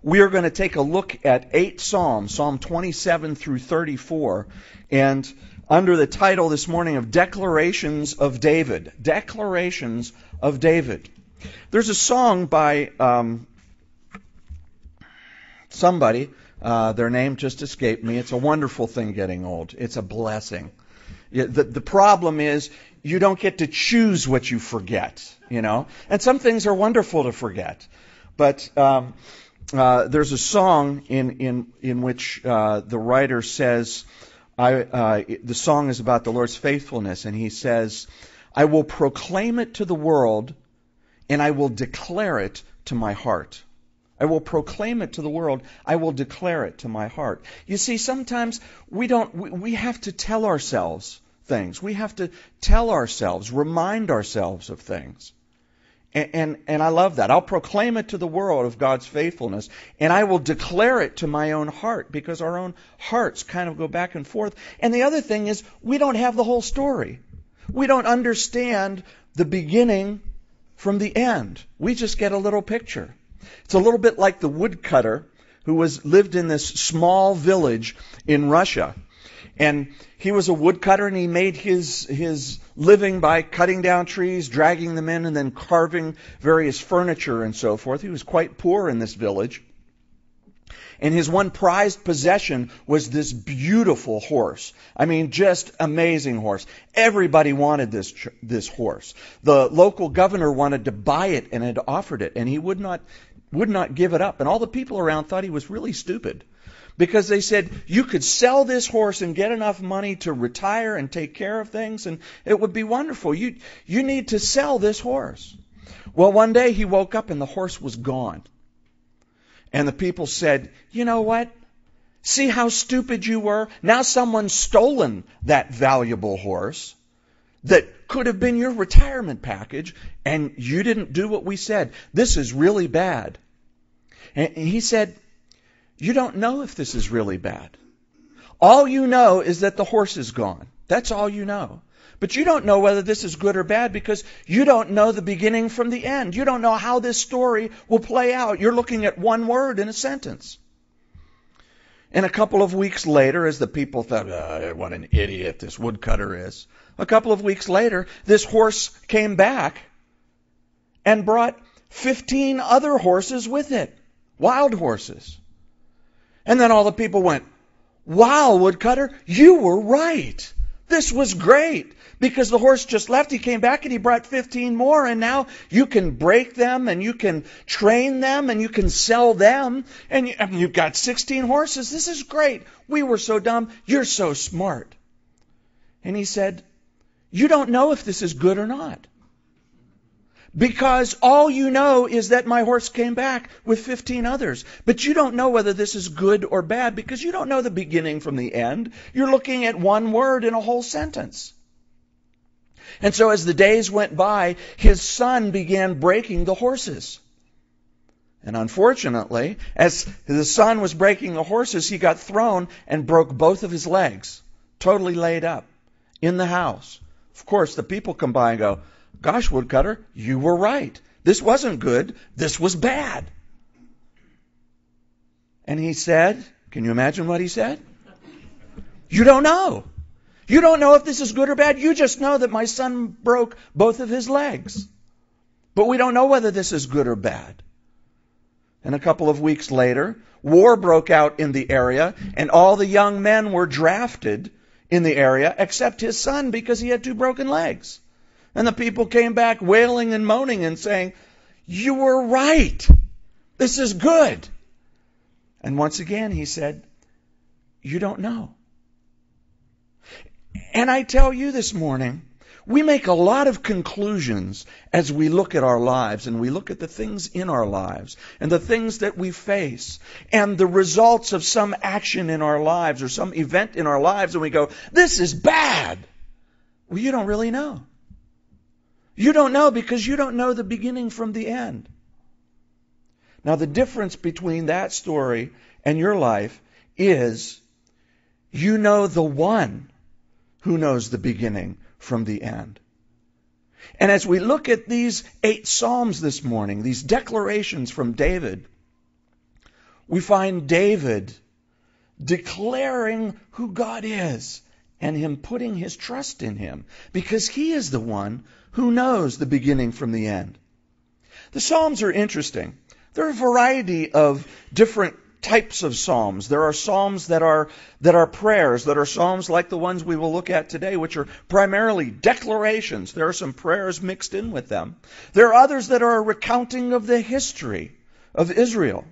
we are going to take a look at 8 Psalms, Psalm 27 through 34, and under the title this morning of Declarations of David. Declarations of David. There's a song by somebody, their name just escaped me. It's a wonderful thing getting old. It's a blessing. The problem is you don't get to choose what you forget, And some things are wonderful to forget. But there's a song in which the writer says, the song is about the Lord's faithfulness, and he says, I will proclaim it to the world, and I will declare it to my heart. I will proclaim it to the world. I will declare it to my heart. You see, sometimes we have to tell ourselves things. We have to tell ourselves, remind ourselves of things. And I love that. I'll proclaim it to the world of God's faithfulness, and I will declare it to my own heart, because our own hearts kind of go back and forth. And the other thing is, we don't have the whole story. We don't understand the beginning from the end. We just get a little picture. It's a little bit like the woodcutter who lived in this small village in Russia. And he was a woodcutter, and he made his living by cutting down trees, dragging them in, and then carving various furniture and so forth. He was quite poor in this village. And his one prized possession was this beautiful horse. I mean, just amazing horse. Everybody wanted this horse. The local governor wanted to buy it and had offered it, and he would not give it up. And all the people around thought he was really stupid, because they said, you could sell this horse and get enough money to retire and take care of things, and it would be wonderful. You need to sell this horse. Well, one day he woke up and the horse was gone. And the people said, you know what? See how stupid you were? Now someone's stolen that valuable horse that could have been your retirement package, and you didn't do what we said. This is really bad. And he said, you don't know if this is really bad. All you know is that the horse is gone. That's all you know. But you don't know whether this is good or bad, because you don't know the beginning from the end. You don't know how this story will play out. You're looking at one word in a sentence. And a couple of weeks later, as the people thought, what an idiot this woodcutter is. A couple of weeks later, this horse came back and brought 15 other horses with it. Wild horses. And then all the people went, wow, woodcutter, you were right. This was great, because the horse just left. He came back and he brought 15 more, and now you can break them and you can train them and you can sell them, and you've got 16 horses. This is great. We were so dumb. You're so smart. And he said, you don't know if this is good or not, because all you know is that my horse came back with 15 others. But you don't know whether this is good or bad, because you don't know the beginning from the end. You're looking at one word in a whole sentence. And so as the days went by, his son began breaking the horses. And unfortunately, as the son was breaking the horses, he got thrown and broke both of his legs, totally laid up in the house. Of course, the people come by and go, gosh, woodcutter, you were right. This wasn't good. This was bad. And he said, can you imagine what he said? You don't know. You don't know if this is good or bad. You just know that my son broke both of his legs. But we don't know whether this is good or bad. And a couple of weeks later, war broke out in the area, and all the young men were drafted in the area except his son, because he had 2 broken legs. And the people came back wailing and moaning and saying, you were right. This is good. And once again he said, you don't know. And I tell you this morning, we make a lot of conclusions as we look at our lives, and we look at the things in our lives and the things that we face and the results of some action in our lives or some event in our lives, and we go, this is bad. Well, you don't really know. You don't know, because you don't know the beginning from the end. Now, the difference between that story and your life is you know the one who knows the beginning from the end. And as we look at these 8 Psalms this morning, these declarations from David, we find David declaring who God is and him putting his trust in him because he is the one who knows the beginning from the end. The Psalms are interesting. There are a variety of different types of psalms. There are psalms that are prayers, that are psalms like the ones we will look at today, which are primarily declarations. There are some prayers mixed in with them. There are others that are a recounting of the history of Israel.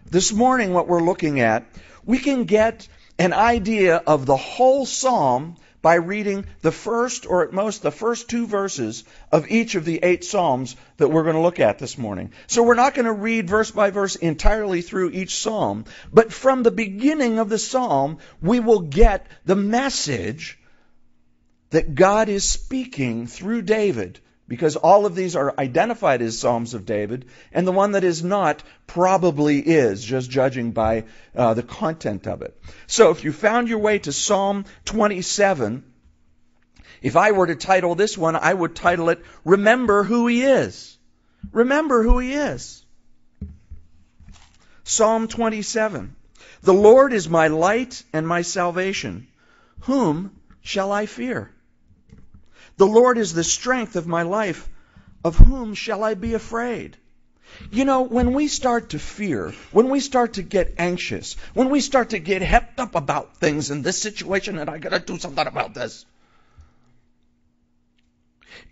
This morning, what we're looking at, we can get an idea of the whole psalm by reading the first, or at most the first 2 verses of each of the 8 psalms that we're going to look at this morning. So we're not going to read verse by verse entirely through each psalm, but from the beginning of the psalm, we will get the message that God is speaking through David, because all of these are identified as Psalms of David, and the one that is not probably is, just judging by the content of it. So if you found your way to Psalm 27, if I were to title this one, I would title it, Remember Who He Is. Remember who He is. Psalm 27. The Lord is my light and my salvation. Whom shall I fear? The Lord is the strength of my life. Of whom shall I be afraid? You know, when we start to fear, when we start to get anxious, when we start to get hepped up about things in this situation and I got to do something about this,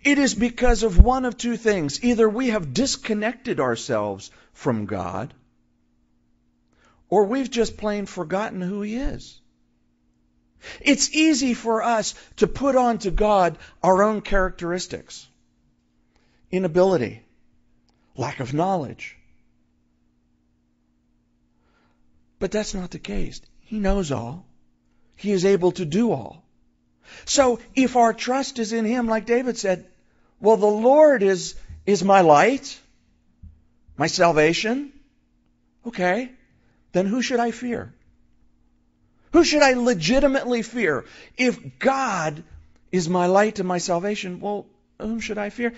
it is because of one of 2 things. Either we have disconnected ourselves from God, or we've just plain forgotten who He is. It's easy for us to put onto God our own characteristics. Inability, lack of knowledge. But that's not the case. He knows all. He is able to do all. So if our trust is in Him, like David said, well, the Lord is my light, my salvation. Okay, then who should I fear? Who should I legitimately fear? If God is my light and my salvation, well, whom should I fear?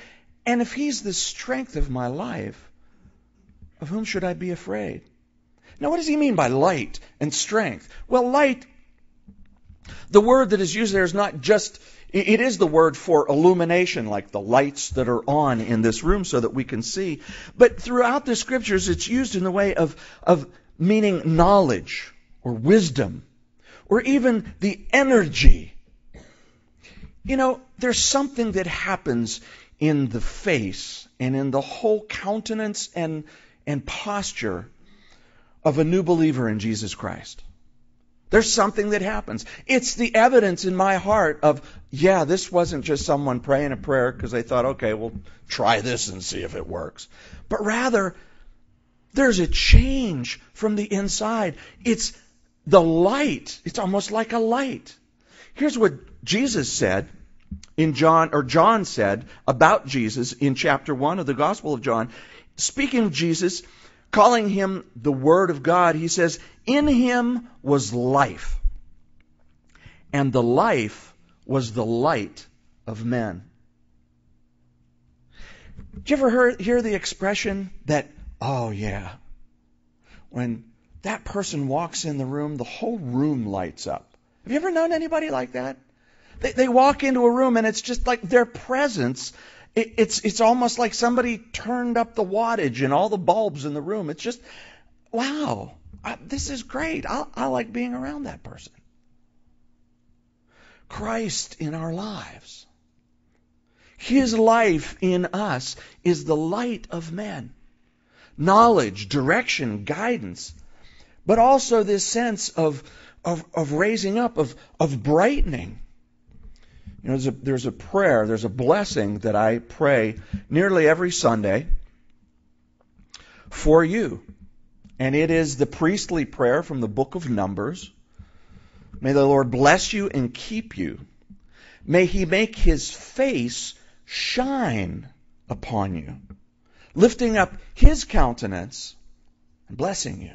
And if He's the strength of my life, of whom should I be afraid? Now, what does he mean by light and strength? Well, light, the word that is used there is not just, it is the word for illumination, like the lights that are on in this room so that we can see. But throughout the Scriptures, it's used in the way of meaning knowledge or wisdom, or even the energy. You know, there's something that happens in the face and in the whole countenance and posture of a new believer in Jesus Christ. There's something that happens. It's the evidence in my heart of, yeah, this wasn't just someone praying a prayer because they thought, okay, we'll try this and see if it works. But rather, there's a change from the inside. It's the light. It's almost like a light. Here's what Jesus said in John said about Jesus in chapter 1 of the Gospel of John. Speaking of Jesus, calling Him the Word of God, He says, in Him was life, and the life was the light of men. Did you ever hear the expression that, oh yeah, when that person walks in the room, the whole room lights up? Have you ever known anybody like that? They walk into a room and it's just like their presence, it's almost like somebody turned up the wattage and all the bulbs in the room. It's just, wow, this is great. I like being around that person. Christ in our lives. His life in us is the light of men. Knowledge, direction, guidance, but also this sense of raising up, of brightening. You know, there's a prayer, there's a blessing that I pray nearly every Sunday for you. And it is the priestly prayer from the book of Numbers. May the Lord bless you and keep you. May He make His face shine upon you, lifting up His countenance and blessing you.